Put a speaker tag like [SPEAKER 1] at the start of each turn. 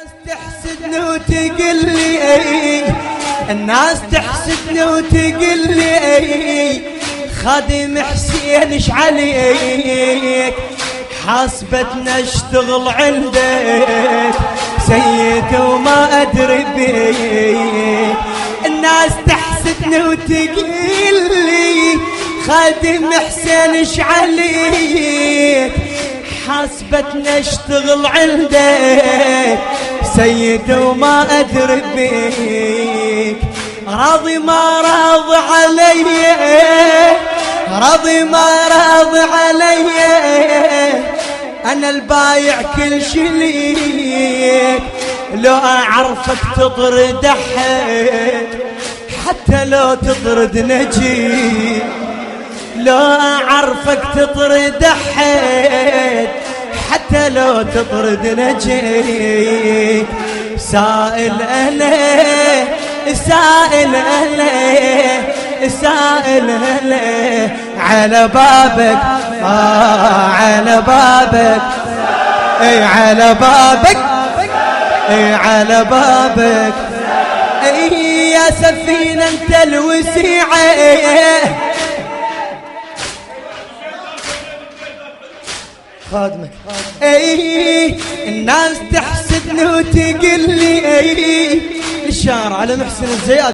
[SPEAKER 1] تحسدني وتقول لي الناس تحسدني وتقول لي خادم حسين ايش عليك حاسبتنا اشتغل عندك سيد وما ادري بيك. الناس تحسدني وتقول لي خادم حسين ايش عليك حاسبتنا اشتغل عندك سيد وما ادري بيك. راضي ما راضي علي راضي ما راضي علي انا البايع كل شي ليك لو اعرفك تطرد احد حتى لو تطرد نجي لو اعرفك تطرد احد حتى لو تطرد نجي. سائل انا سائل انا سائل انا على بابك على بابك اي على بابك اي على بابك اي يا سفينة انت الوسيعة خادمك اي الناس تحسدني وتقول لي اي الشعر على محسن الزياد.